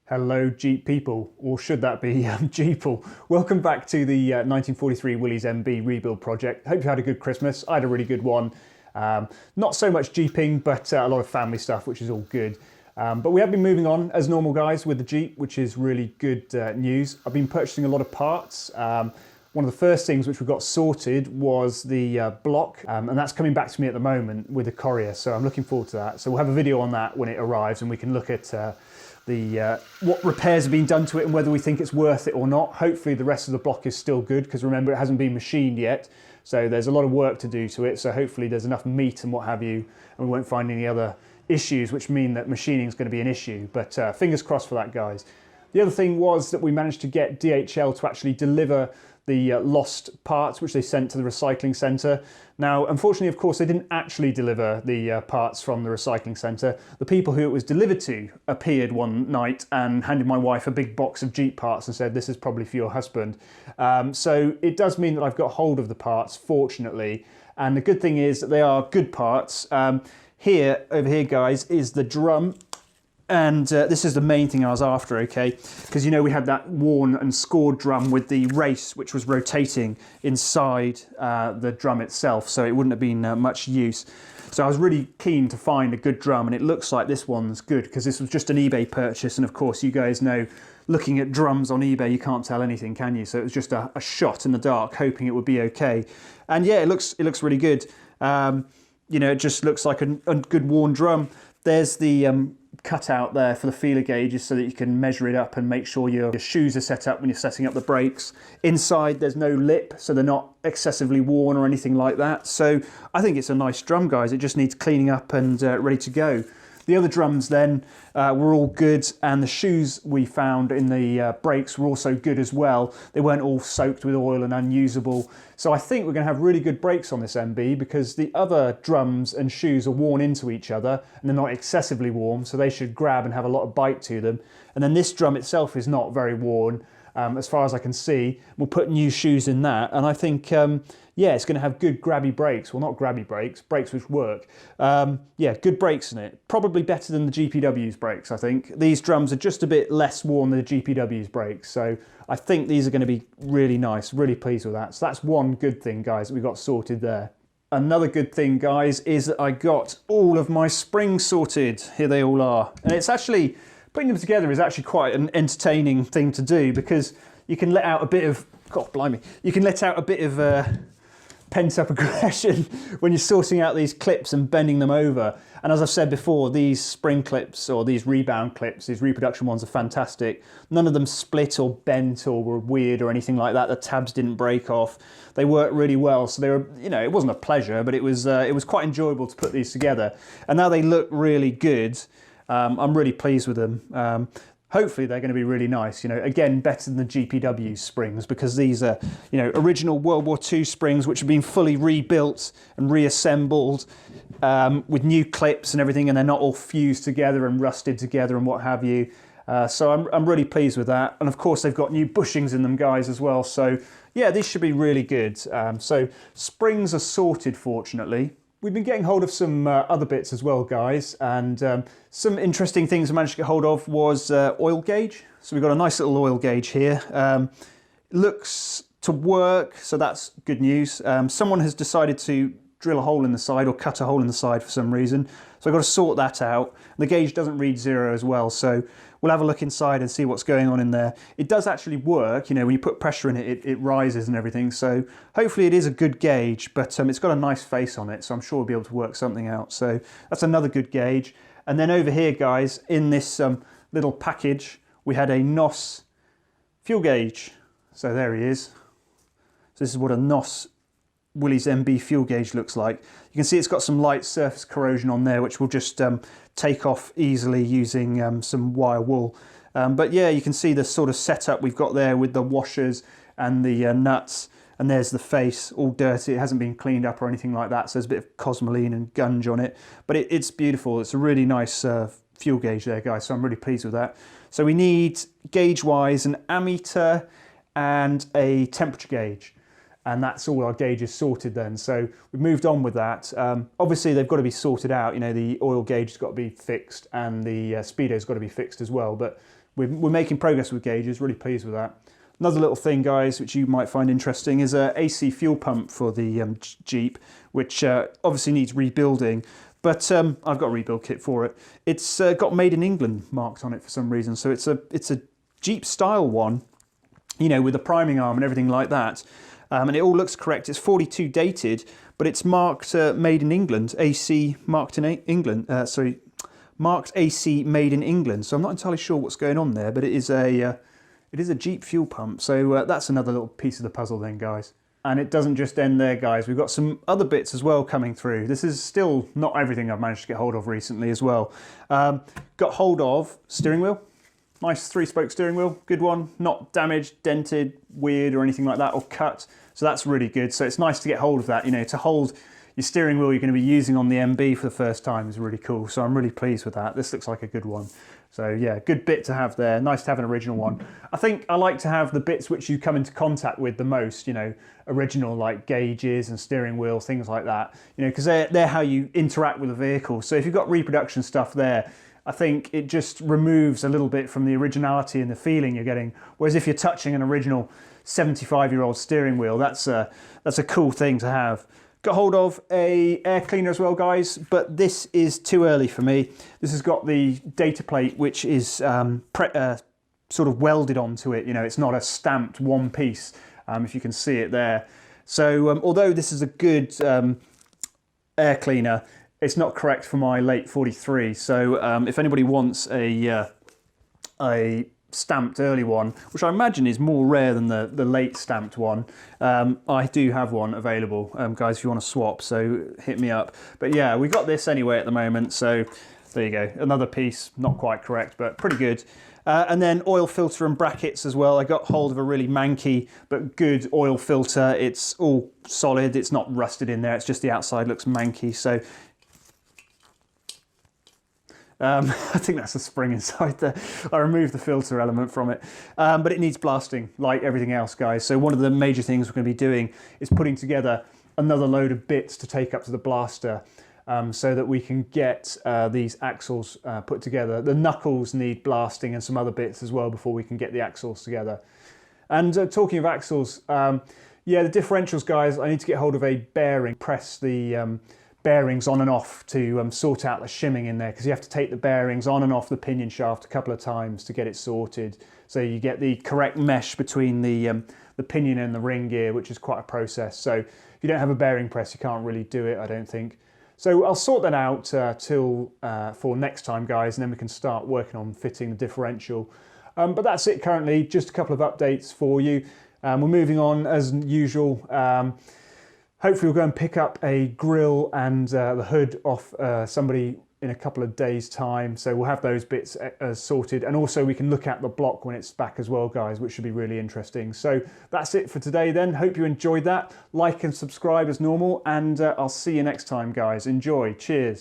Hello Jeep people, or should that be Jeeple? Welcome back to the 1943 Willys MB rebuild project. Hope you had a good Christmas. I had a really good one. Not so much Jeeping, but a lot of family stuff, which is all good. But we have been moving on as normal guys with the Jeep, which is really good news. I've been purchasing a lot of parts. One of the first things which we got sorted was the block, and that's coming back to me at the moment with the courier, so I'm looking forward to that. So we'll have a video on that when it arrives, and we can look at what repairs have been done to it and whether we think it's worth it or not. Hopefully the rest of the block is still good, because remember, it hasn't been machined yet, so there's a lot of work to do to it. So hopefully there's enough meat and what have you, and we won't find any other issues which mean that machining is going to be an issue. But fingers crossed for that, guys. The other thing was that we managed to get DHL to actually deliver the lost parts which they sent to the recycling centre. Now, unfortunately, of course, they didn't actually deliver the parts from the recycling centre. The people who it was delivered to appeared one night and handed my wife a big box of Jeep parts and said, "This is probably for your husband." So it does mean that I've got hold of the parts, fortunately. And the good thing is that they are good parts. Over here, guys, is the drum. And this is the main thing I was after, okay? Because, you know, we had that worn and scored drum with the race, which was rotating inside the drum itself, so it wouldn't have been much use. So I was really keen to find a good drum, and it looks like this one's good, because this was just an eBay purchase, and of course, you guys know, looking at drums on eBay, you can't tell anything, can you? So it was just a shot in the dark, hoping it would be okay. And yeah, it looks really good. You know, it just looks like a good worn drum. There's the cut out there for the feeler gauges so that you can measure it up and make sure your shoes are set up when you're setting up the brakes. Inside there's no lip, so they're not excessively worn or anything like that. So I think it's a nice drum, guys. It just needs cleaning up and ready to go. The other drums then were all good, and the shoes we found in the brakes were also good as well. They weren't all soaked with oil and unusable. So I think we're going to have really good brakes on this MB, because the other drums and shoes are worn into each other and they're not excessively warm, so they should grab and have a lot of bite to them. And then this drum itself is not very worn, as far as I can see. We'll put new shoes in that, and I think yeah, it's going to have good grabby brakes. Well, not grabby brakes, brakes which work. Yeah, good brakes in it. Probably better than the GPW's brakes, I think. These drums are just a bit less worn than the GPW's brakes, so I think these are going to be really nice. Really pleased with that. So that's one good thing, guys, that we got sorted there. Another good thing, guys, is that I got all of my springs sorted. Here they all are. And it's actually, putting them together is actually quite an entertaining thing to do, because you can let out a bit of, God blimey, you can let out a bit of pent-up aggression when you're sorting out these clips and bending them over. And as I've said before, these spring clips, or these rebound clips, these reproduction ones, are fantastic. None of them split or bent or were weird or anything like that. The tabs didn't break off. They worked really well. So they were, you know, it wasn't a pleasure, but it was quite enjoyable to put these together. And now they look really good. I'm really pleased with them. Hopefully they're going to be really nice, you know, again, better than the GPW springs, because these are, you know, original World War II springs which have been fully rebuilt and reassembled with new clips and everything, and they're not all fused together and rusted together and what have you. So I'm really pleased with that. And of course they've got new bushings in them, guys, as well. So yeah, these should be really good. So springs are sorted, fortunately. We've been getting hold of some other bits as well, guys, and some interesting things I managed to get hold of was oil gauge. So we've got a nice little oil gauge here. Looks to work, so that's good news. Someone has decided to drill a hole in the side or cut a hole in the side for some reason, so I've got to sort that out. The gauge doesn't read 0 as well, so we'll have a look inside and see what's going on in there. It does actually work, you know, when you put pressure in it, it rises and everything, so hopefully it is a good gauge, but it's got a nice face on it, so I'm sure we'll be able to work something out. So that's another good gauge. And then over here, guys, in this little package, we had a NOS fuel gauge. So there he is. So this is what a NOS Willys MB fuel gauge looks like. You can see it's got some light surface corrosion on there, which will just take off easily using some wire wool. But yeah, you can see the sort of setup we've got there with the washers and the nuts, and there's the face, all dirty. It hasn't been cleaned up or anything like that, so there's a bit of cosmoline and gunge on it. But it's beautiful. It's a really nice fuel gauge there, guys, so I'm really pleased with that. So we need, gauge-wise, an ammeter and a temperature gauge. and that's all our gauges sorted then. So we've moved on with that. Obviously they've got to be sorted out, you know, the oil gauge has got to be fixed and the speedo's got to be fixed as well, but we're making progress with gauges, really pleased with that. Another little thing, guys, which you might find interesting is a AC fuel pump for the Jeep, which obviously needs rebuilding, but I've got a rebuild kit for it. It's got Made in England marked on it for some reason, so it's a Jeep style one, you know, with a priming arm and everything like that. And it all looks correct. It's 42 dated, but it's marked Made in England, AC marked in England. Marked AC Made in England. So I'm not entirely sure what's going on there, but it is a Jeep fuel pump. So that's another little piece of the puzzle then, guys. And it doesn't just end there, guys. We've got some other bits as well coming through. This is still not everything I've managed to get hold of recently as well. Got hold of steering wheel. Nice 3-spoke steering wheel, good one, not damaged, dented, weird or anything like that, or cut. So that's really good. So it's nice to get hold of that, you know, to hold your steering wheel you're going to be using on the MB for the first time is really cool. So I'm really pleased with that. This looks like a good one. So yeah, good bit to have there. Nice to have an original one. I think I like to have the bits which you come into contact with the most, you know, original like gauges and steering wheel, things like that, you know, because they're how you interact with the vehicle. So if you've got reproduction stuff there, I think it just removes a little bit from the originality and the feeling you're getting. Whereas if you're touching an original 75-year-old steering wheel, that's a cool thing to have. Got hold of a air cleaner as well, guys, but this is too early for me. This has got the data plate, which is sort of welded onto it. You know, it's not a stamped one piece, if you can see it there. So although this is a good air cleaner, it's not correct for my late 43, so if anybody wants a stamped early one, which I imagine is more rare than the late stamped one, I do have one available, guys, if you want to swap, so hit me up. But yeah, we got this anyway at the moment, so there you go. Another piece, not quite correct, but pretty good. And then oil filter and brackets as well. I got hold of a really manky but good oil filter. It's all solid, it's not rusted in there, it's just the outside looks manky, so I think that's a spring inside there. I removed the filter element from it, but it needs blasting like everything else, guys. So one of the major things we're going to be doing is putting together another load of bits to take up to the blaster, so that we can get these axles put together. The knuckles need blasting and some other bits as well before we can get the axles together. And talking of axles, yeah, the differentials, guys, I need to get hold of a bearing, press the bearings on and off to sort out the shimming in there, because you have to take the bearings on and off the pinion shaft a couple of times to get it sorted, so you get the correct mesh between the pinion and the ring gear, which is quite a process. So if you don't have a bearing press, you can't really do it, I don't think. So I'll sort that out for next time, guys, and then we can start working on fitting the differential. But that's it currently, just a couple of updates for you. We're moving on as usual. Hopefully we'll go and pick up a grille and the hood off somebody in a couple of days' time. So we'll have those bits sorted. And also we can look at the block when it's back as well, guys, which should be really interesting. So that's it for today then. Hope you enjoyed that. Like and subscribe as normal. And I'll see you next time, guys. Enjoy. Cheers.